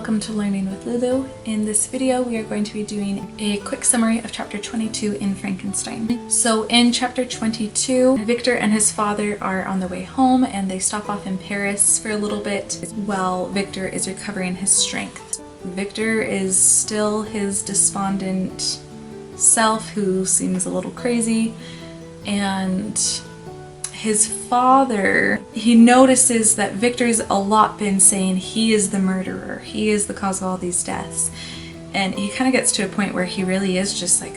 welcome to Learning with Lulu. In this video we are going to be doing a quick summary of chapter 22 in Frankenstein. So in chapter 22, Victor and his father are on the way home and they stop off in Paris for a little bit while Victor is recovering his strength. Victor is still his despondent self who seems a little crazy, and his father, he notices that Victor's a lot been saying he is the murderer, he is the cause of all these deaths, and he kind of gets to a point where he really is just like,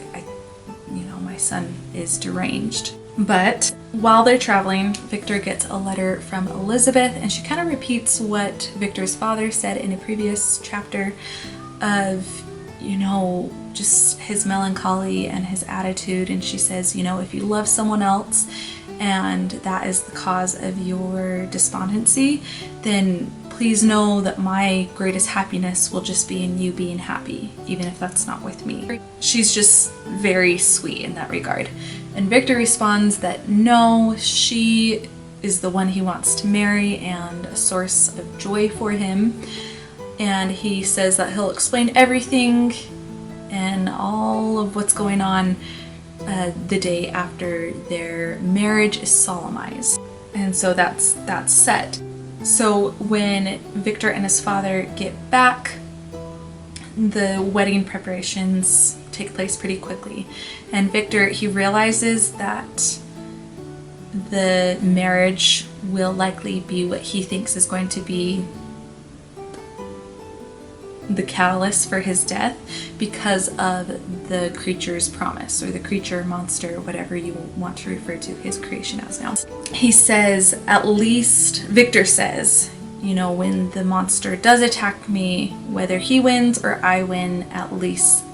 my son is deranged. But while they're traveling, Victor gets a letter from Elizabeth, and she kind of repeats what Victor's father said in a previous chapter of, just his melancholy and his attitude. And she says, if you love someone else and that is the cause of your despondency, then please know that my greatest happiness will just be in you being happy, even if that's not with me. She's just very sweet in that regard. And Victor responds that no, she is the one he wants to marry and a source of joy for him. And he says that he'll explain everything and all of what's going on the day after their marriage is solemnized. And so that's set. So when Victor and his father get back, the wedding preparations take place pretty quickly. And Victor, he realizes that the marriage will likely be what he thinks is going to be the catalyst for his death because of the creature's promise, or the creature, monster, whatever you want to refer to his creation as now. He says, at least, Victor says, when the monster does attack me, whether he wins or I win, at least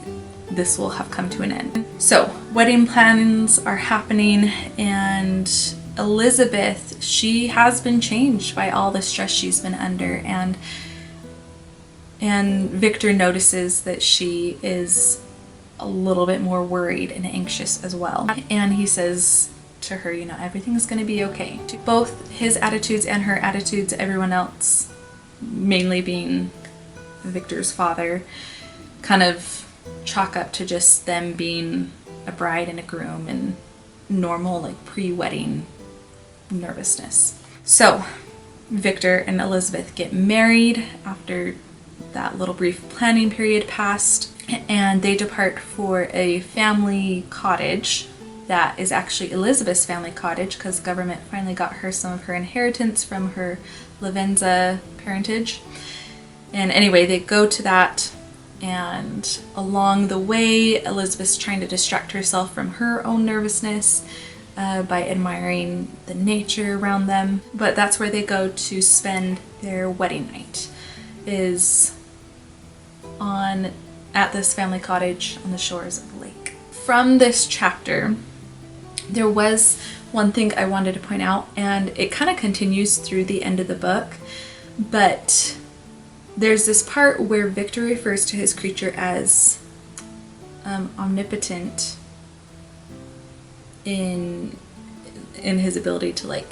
this will have come to an end. So wedding plans are happening, and Elizabeth, she has been changed by all the stress she's been under, and Victor notices that she is a little bit more worried and anxious as well. And he says to her, everything's going to be okay. Both his attitudes and her attitudes, everyone else, mainly being Victor's father, kind of chalk up to just them being a bride and a groom and normal, pre-wedding nervousness. So Victor and Elizabeth get married after that little brief planning period passed, and they depart for a family cottage that is actually Elizabeth's family cottage, because the government finally got her some of her inheritance from her Lavenza parentage. And anyway, they go to that, and along the way Elizabeth's trying to distract herself from her own nervousness by admiring the nature around them. But that's where they go to spend their wedding night, is at this family cottage on the shores of the lake. From this chapter, there was one thing I wanted to point out, and it kind of continues through the end of the book, but there's this part where Victor refers to his creature as omnipotent in his ability to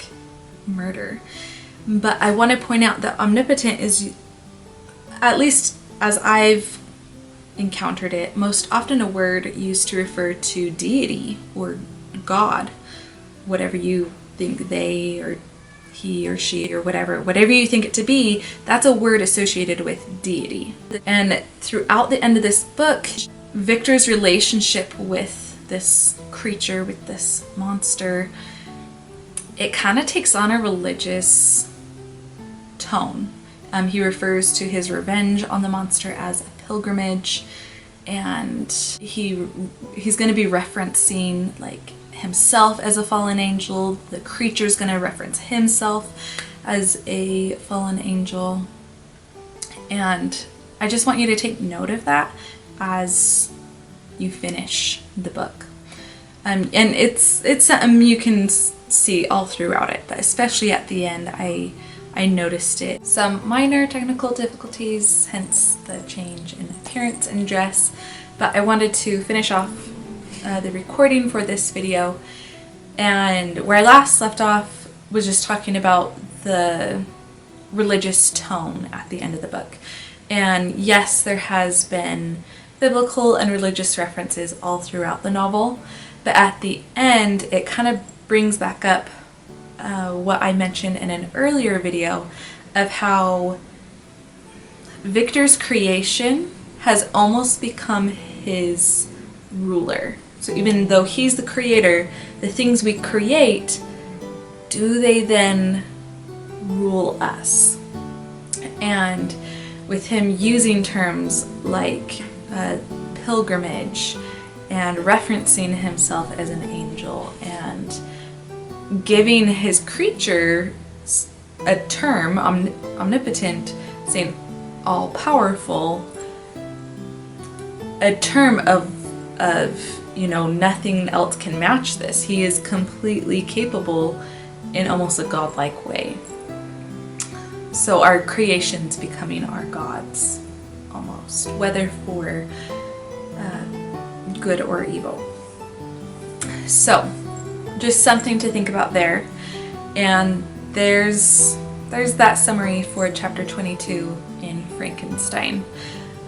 murder. But I want to point out that omnipotent is, at least as I've encountered it, most often a word used to refer to deity or God, whatever you think they or he or she or whatever you think it to be, that's a word associated with deity. And throughout the end of this book, Victor's relationship with this creature, with this monster, it kind of takes on a religious tone. He refers to his revenge on the monster as a pilgrimage, and he's going to be referencing himself as a fallen angel. The creature's going to reference himself as a fallen angel, and I just want you to take note of that as you finish the book. And it's something you can see all throughout it, but especially at the end, I noticed it. Some minor technical difficulties, hence the change in appearance and dress, but I wanted to finish off the recording for this video, and where I last left off was just talking about the religious tone at the end of the book. And yes, there has been biblical and religious references all throughout the novel, but at the end it kind of brings back up what I mentioned in an earlier video of how Victor's creation has almost become his ruler. So even though he's the creator, the things we create, do they then rule us? And with him using terms like pilgrimage and referencing himself as an angel and giving his creature a term, omnipotent, saying all-powerful, a term of nothing else can match this. He is completely capable in almost a godlike way. So our creation's becoming our gods, almost, whether for good or evil. So, just something to think about there. And there's that summary for chapter 22 in Frankenstein.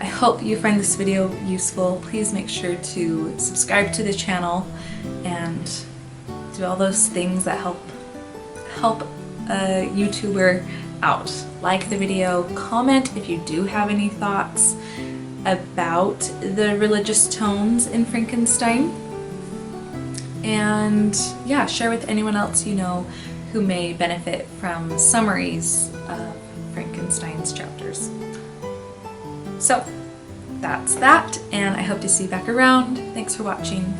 I hope you find this video useful. Please make sure to subscribe to the channel and do all those things that help a YouTuber out. Like the video, comment if you do have any thoughts about the religious tones in Frankenstein, and yeah, share with anyone else you know who may benefit from summaries of Frankenstein's chapters. So that's that, and I hope to see you back around. Thanks for watching.